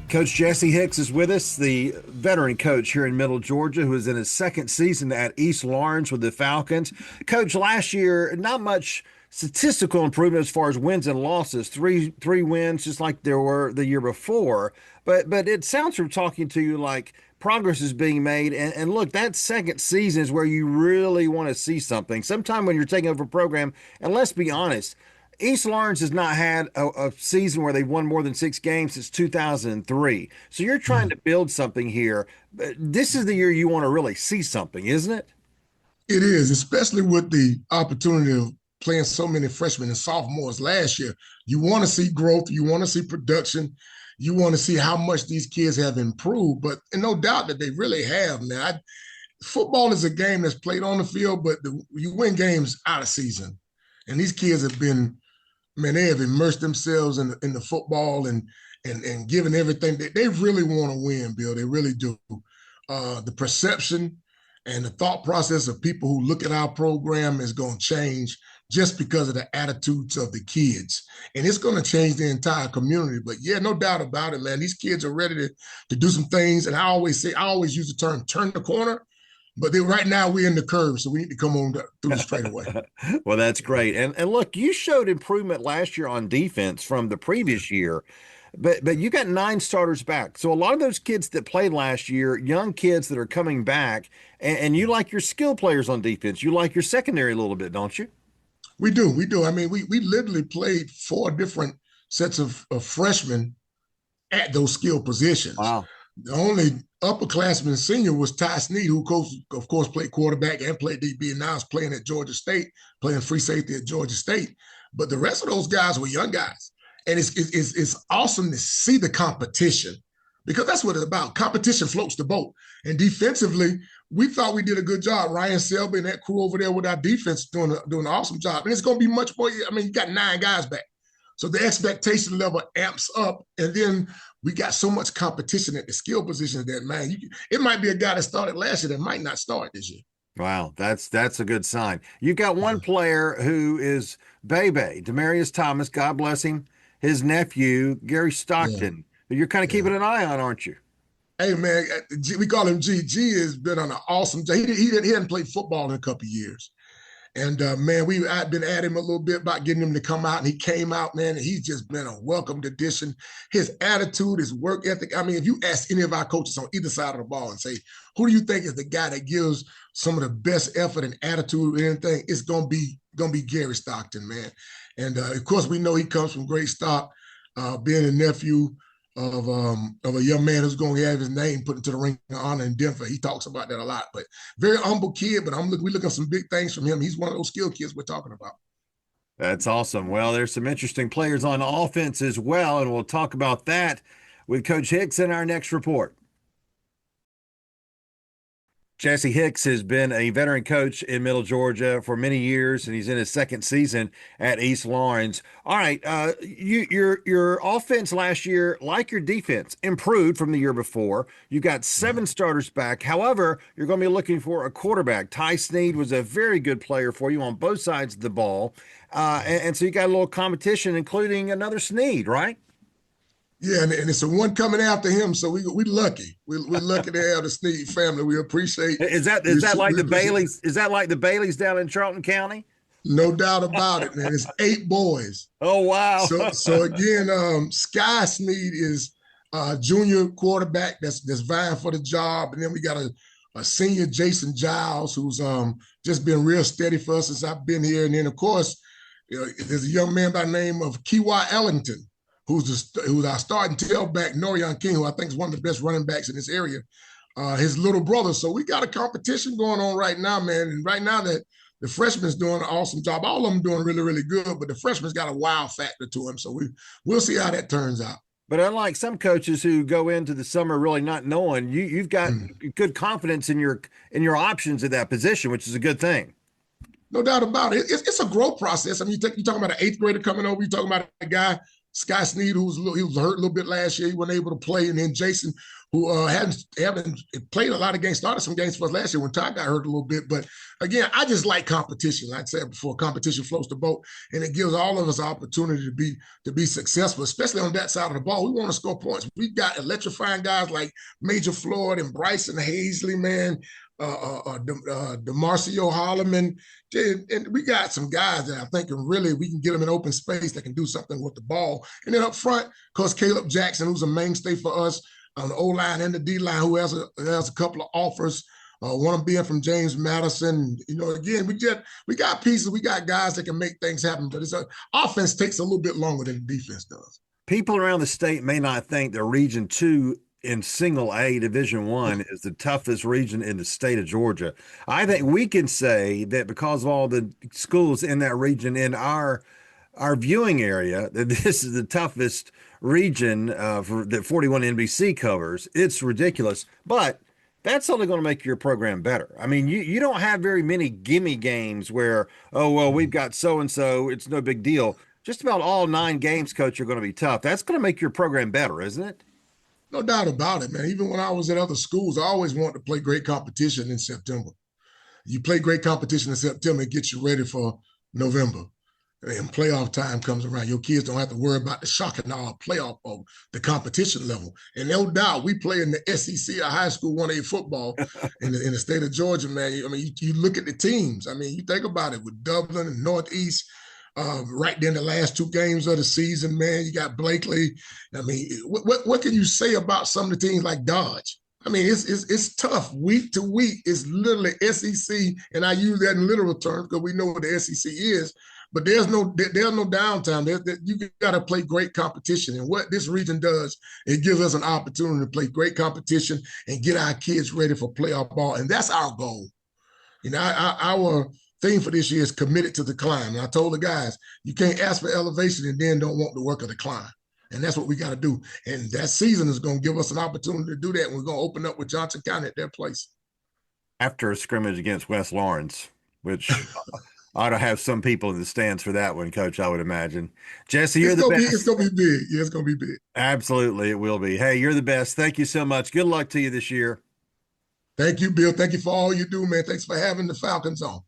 Coach Jesse Hicks is with us, the veteran coach here in Middle Georgia, who is in his second season at East Laurens with the Falcons. Coach, last year, not much statistical improvement as far as wins and losses. Three wins, just like there were the year before. But it sounds from talking to you like progress is being made. And look, that second season is where you really want to see something. Sometime when you're taking over a program, and let's be honest, East Laurens has not had a season where they've won more than 6 games since 2003. So you're trying to build something here. But this is the year you want to really see something, isn't it? It is, especially with the opportunity of playing so many freshmen and sophomores last year. You want to see growth. You want to see production. You want to see how much these kids have improved. But and no doubt that they really have, man. Football is a game that's played on the field, but you win games out of season. And these kids have been, man, they have immersed themselves in the football and given everything. They really want to win, Bill. They really do. The perception and the thought process of people who look at our program is going to change just because of the attitudes of the kids. And it's going to change the entire community. But yeah, no doubt about it, man. These kids are ready to do some things. And I always use the term turn the corner. But right now we're in the curve, so we need to come on through the straightaway. Well, that's great. And look, you showed improvement last year on defense from the previous year, but you got 9 starters back. So a lot of those kids that played last year, young kids that are coming back, and you like your skill players on defense. You like your secondary a little bit, don't you? We do. We do. I mean, we literally played 4 different sets of freshmen at those skill positions. Wow. The only upperclassman senior was Ty Snead, who, of course, played quarterback and played DB, and now is playing at Georgia State, playing free safety at Georgia State. But the rest of those guys were young guys. And it's awesome to see the competition because that's what it's about. Competition floats the boat. And defensively, we thought we did a good job. Ryan Selby and that crew over there with our defense doing an awesome job. And it's going to be much more. I mean, you got 9 guys back. So the expectation level amps up. And then we got so much competition at the skill positions that, man, it might be a guy that started last year that might not start this year. Wow, that's a good sign. You've got one player who is Bebe, Demarius Thomas, God bless him, his nephew, Gary Stockton, who you're kind of keeping an eye on, aren't you? Hey, man, we call him G. G has been on an awesome job. He hadn't played football in a couple of years. And, man, I've been at him a little bit about getting him to come out, and he came out, man, and he's just been a welcomed addition. His attitude, his work ethic. I mean, if you ask any of our coaches on either side of the ball and say, who do you think is the guy that gives some of the best effort and attitude and anything, it's going to be Gary Stockton, man. And, of course, we know he comes from great stock, being a nephew of a young man who's going to have his name put into the ring of honor in Denver. He talks about that a lot, but very humble kid, but we look at some big things from him. He's one of those skill kids we're talking about. That's awesome. Well, there's some interesting players on offense as well, and we'll talk about that with Coach Hicks in our next report. Jesse Hicks has been a veteran coach in Middle Georgia for many years, and he's in his second season at East Laurens. All right, your offense last year, like your defense, improved from the year before. You got 7 starters back. However, you're going to be looking for a quarterback. Ty Snead was a very good player for you on both sides of the ball, and so you got a little competition, including another Snead, right? Yeah, and it's a one coming after him, so we lucky. We're lucky to have the Snead family. We appreciate. Is that like the Baileys? Is that like the Baileys down in Charlton County? No doubt about it, man. It's 8 boys. Oh wow! So again, Sky Snead is a junior quarterback that's vying for the job, and then we got a senior Jason Giles who's just been real steady for us since I've been here, and then of course there's a young man by the name of Kiwa Ellington, who's our starting tailback, Norian King, who I think is one of the best running backs in this area, his little brother. So we got a competition going on right now, man. And right now that the freshman's doing an awesome job. All of them doing really, really good, but the freshman's got a wow factor to him. So we'll see how that turns out. But unlike some coaches who go into the summer really not knowing, you've got good confidence in your options at that position, which is a good thing. No doubt about it. It's a growth process. I mean, you're talking about an 8th grader coming over. You're talking about a guy, Sky Snead, he was hurt a little bit last year. He wasn't able to play. And then Jason, who haven't played a lot of games, started some games for us last year when Todd got hurt a little bit. But again, I just like competition. Like I said before, competition floats the boat, and it gives all of us opportunity to be successful, especially on that side of the ball. We want to score points. We got electrifying guys like Major Floyd and Bryson Hazley, man. DeMarcio Holloman, and we got some guys that I think we can get them in open space that can do something with the ball. And then up front, of course, Caleb Jackson, who's a mainstay for us on the O-line and the D-line, who has a couple of offers. One of them being from James Madison. Again, we got pieces, we got guys that can make things happen, but offense takes a little bit longer than the defense does. People around the state may not think that Region 2 in Single A Division 1 is the toughest region in the state of Georgia. I think we can say that because of all the schools in that region in our viewing area, that this is the toughest region that 41 NBC covers. It's ridiculous, but that's only going to make your program better. I mean, you don't have very many gimme games where, oh, well, we've got so-and-so, it's no big deal. Just about all 9 games, Coach, are going to be tough. That's going to make your program better, isn't it? No doubt about it, man. Even when I was at other schools, I always wanted to play great competition in September. You play great competition in September, it gets you ready for November. And playoff time comes around. Your kids don't have to worry about the shock and awe playoff of the competition level. And no doubt, we play in the SEC or high school 1A football in the state of Georgia, man. I mean, you look at the teams. I mean, you think about it with Dublin and Northeast. Right there in the last 2 games of the season, man, you got Blakely. I mean, what can you say about some of the teams like Dodge? I mean, it's tough week to week. It's literally SEC, and I use that in literal terms because we know what the SEC is. But there's no downtime. You got to play great competition, and what this region does, it gives us an opportunity to play great competition and get our kids ready for playoff ball, and that's our goal. Our theme for this year is committed to the climb. And I told the guys, you can't ask for elevation and then don't want the work of the climb. And that's what we got to do. And that season is going to give us an opportunity to do that. And we're going to open up with Johnson County at their place. After a scrimmage against West Laurens, which ought to have some people in the stands for that one, Coach, I would imagine. Jesse, you're the best. It's going to be big. Yeah, it's going to be big. Absolutely, it will be. Hey, you're the best. Thank you so much. Good luck to you this year. Thank you, Bill. Thank you for all you do, man. Thanks for having the Falcons on.